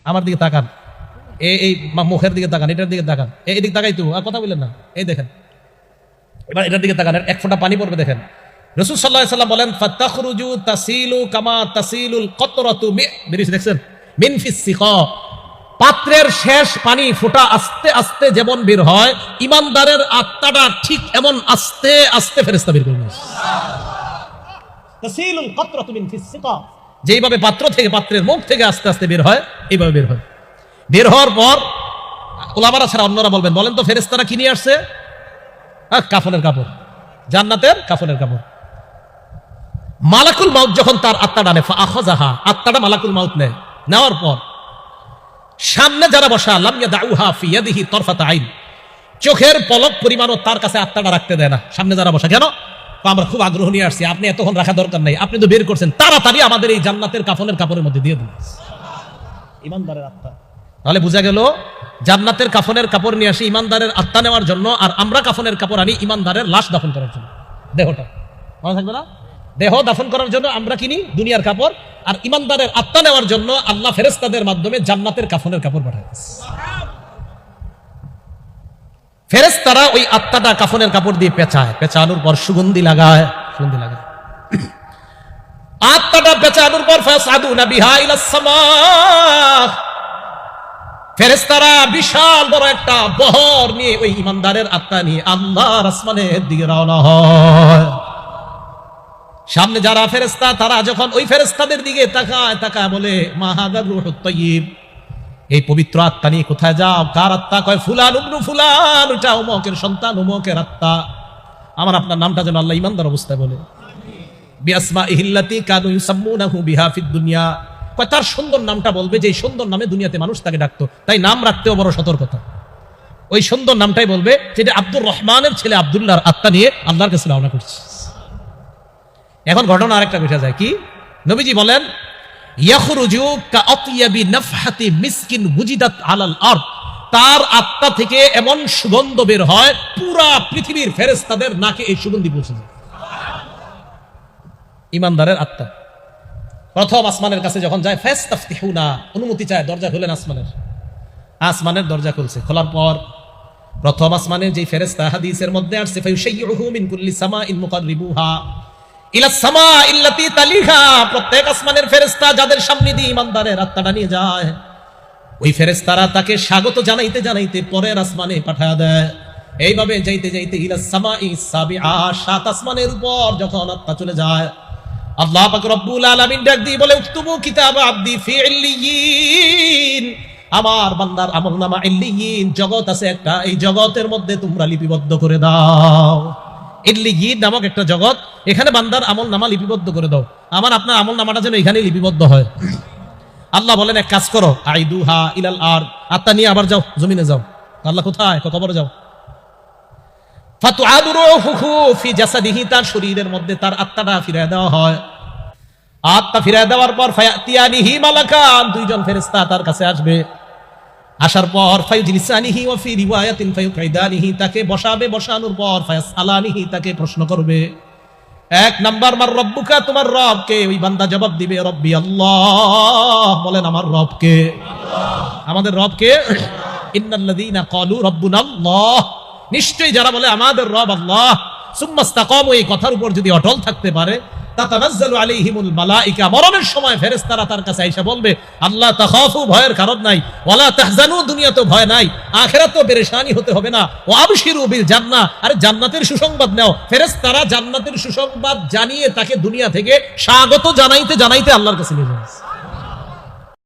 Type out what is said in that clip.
আমার দিকে তাকান, এই মুখের দিকে তাকান, এটার দিকে তাকান, এদিক তাকাই তো, আর কথা বললেন না, এই দেখেন, এবার এটার দিকে তাকান, এক ফোঁটা পানি পড়বে দেখেন। রাসূল সাল্লাল্লাহু আলাইহি ওয়াসাল্লাম বলেন ফাতাখরুজু তাসিলু কামা তাসিলুল কতরাতু দেখছেন মিন ফিস সিকা, পাত্রের শেষ পানি ফোঁটা আস্তে আস্তে যেমন বের হয়, ইমানদারের আত্মাটা ঠিক এমন আস্তে আস্তে ফেরেশতা বের করবে। তাসিলুল কতরাতু মিন ফিস সিকা, যেইভাবে পাত্র থেকে, পাত্রের মুখ থেকে আস্তে আস্তে বের হয়, এইভাবে বের হয়। বের হওয়ার পর উলামারা ছাড়া অন্যরা বলেন তো ফেরেশতারা কি নিয়ে আসছে? কাফনের কাপড়, জান্নাতের কাফনের কাপড়। মালাকুল মাউত যখন তার আত্মাটা নেয়, ফাআখাযাহা, আত্মাটা মালাকুল মাউত নেয়, নেওয়ার পর সামনে যারা বসা, লাম ইয়াদাউহা ফি ইয়াদিহি তরফাতা আইন, চোখের পলক পরিমাণও তার কাছে আত্মাটা রাখতে দেয় না। সামনে যারা বসা, কেন? আমরা খুব আগ্রহ নিয়ে আসছি, আপনি এতক্ষণ রাখা দরকার নাই, আপনি তো বের করছেন, তাড়াতাড়ি আমাদের এই জান্নাতের কাফনের কাপড়ের মধ্যে দিয়ে দিন। ইমানদারের আত্মা, তাহলে বোঝা গেল জান্নাতের কাফনের কাপড় নিয়ে আসি ইমানদারের আত্মা নেওয়ার জন্য, আর আমরা কাফনের কাপড় আনি ইমানদারের লাশ দাফন করার জন্য। দেহটা মনে থাকবে না? দেহ দাফন করার জন্য আমরা কিনি দুনিয়ার কাপড়, আর ইমানদারের আত্মা নেওয়ার জন্য আল্লাহ ফেরেশতাদের মাধ্যমে জান্নাতের কাফনের কাপড় পাঠায়। ফেরেশতারা ওই আত্মাটা কাফনের কাপড় দিয়ে পেঁচায়, পেঁচানোর পর সুগন্ধি লাগায়, সুগন্ধি লাগায়। আত্মাটা পেঁচানোর পর ফাসাদুনা বিহা ইলাস সামা, ফেরেশতারা বিশাল বড় একটা বহর নিয়ে ওই ইমানদারের আত্মা নিয়ে আল্লাহর আসমানের দিকে রওনা হয়। সামনে যারা ফেরেশতা, তারা যখন ওই ফেরেশতাদের দিকে তাকায়, তাকায় বলে মা হাযার রূহুত তাইয়্যিব, এই পবিত্র আত্মা নিয়ে কোথায় যাও? কার আত্মা? কয় ফুলান ইবনু ফুলান, ওটা অমুকের সন্তান, অমুকের আত্মা। আমার আপনার নামটা যেন আল্লাহ ইমানদার অবস্থায় বলে, বিআসমাইহিল্লাতী কানু ইউসাম্মুনাহু বিহা ফিদ দুনিয়া, কয় তার সুন্দর নামটা বলবে, যে সুন্দর নামে দুনিয়াতে মানুষ তাকে ডাকতো, তাই নাম রাখতেও বড় সতর্কতা। ওই সুন্দর নামটাই বলবে, যেটা আব্দুর রহমানের ছেলে আব্দুল্লাহর আত্মা নিয়ে আল্লাহর কাছে রওনা করছে। এখন ঘটনা আরেকটা বিষয় যায় কি, নবীজি বলেন ইয়াখরুজু কাআতিয়াবি নাফহাতি মিসকিন ওয়াজিদাত আলাল আরদ, তার আত্মা থেকে এমন সুগন্ধ বের হয় পুরা পৃথিবীর ফেরেশতাদের নাকে এই সুগন্ধি পৌঁছে যায়। ইমানদারের আত্মা প্রথম আসমানের কাছে যখন যায়, ফাস্তাফতিহুনা, অনুমতি চায়, দরজা খুলেন আসমানের। আসমানের দরজা খুলছে, খোলার পর প্রথম আসমানে যে ফেরেশতা হাদিসের মধ্যে আসছে, ফায়ুশাইয়ুহু মিন কুল্লি সামাইন মুকাররিবুহা ইলা সামা ইল্লাতী তালিহা, প্রত্যেক আসমানের ফেরেশতা যাদের সামনে দিয়ে ইমানদারের আত্মাটা নিয়ে যায়, ওই ফেরেশতারা তাকে স্বাগত জানাইতে জানাইতে পরের আসমানে পাঠায় দেয়। এইভাবে যাইতে যাইতে ইলা সামাই সাবিআ, সাত আসমানের উপর যখন আত্মা চলে যায়, আল্লাহ পাক রব্বুল আলামিন ডাক দিয়ে বলে উকতুবু কিতাব আবদি ফি ইল্লিয়িন, আমার বান্দার আমলনামা ইল্লিয়িন জগৎ আছে একটা, এই জগতের মধ্যে তোমরা লিপিবদ্ধ করে দাও। ইল্লিয়িন নামক একটা জগৎ, এখানে বান্দার আমলনামা লিপিবদ্ধ করে দাও, আমার আপনার আমলনামাটা যেন এখানে লিপিবদ্ধ হয়। আল্লাহ বলেন এক কাজ করো, আইদুহা ইলাল আরদ, আত্মা নিয়ে আবার যাও জমিনে যাও। আল্লাহ কোথায়? কবরে যাও। ফাতুআদু রূহুহু ফি জাসাদিহি, তার শরীরের মধ্যে তার আত্মাটা ফিরিয়ে দেওয়া হয়। আত্মা ফিরিয়ে দেওয়ার পর ফায়াতিয়ানিহি মালাকান, দুইজন ফেরেশতা তার কাছে আসবে। আসার পর ফায়ুজলিসানিহি ওয়া ফি রিওয়ায়াতিন ফায়ুকঈদানিহি, তাকে বসাবে, বসানোর পর ফায়াসআলানিহি, তাকে প্রশ্ন করবে। এক নাম্বার, মার রব্বুকা, তোমার রব কে? ওই বান্দা জবাব দিবে রব্বি আল্লাহ, বলেন আমার রব কে? আমাদের রব কে? ইন্নাল্লাযীনা ক্বালু রাব্বুনা আল্লাহ, নিশ্চয়ই যারা বলে আমাদের রব আল্লাহ, সুম্মা ইসতাকামু, এই কথার উপর যদি অটল থাকতে পারে, তাতানাজ্জালু আলাইহিমুল মালাইকা, মরণের সময় ফেরেশতারা তার কাছে এসে বলবে আল্লাহ তাখাফু, ভয়ের কারণ নাই, ওয়ালা তাহজানু, দুনিয়াতেও ভয় নাই, আখিরাতেও পেরেশানি হতে হবে না, ওয়া আবশিরু বিল জান্নাহ, আরে জান্নাতের সুসংবাদ নাও। ফেরেশতারা জান্নাতের সুসংবাদ জানিয়ে তাকে দুনিয়া থেকে স্বাগত জানাইতে জানাইতে আল্লাহর কাছে নিয়ে যায়।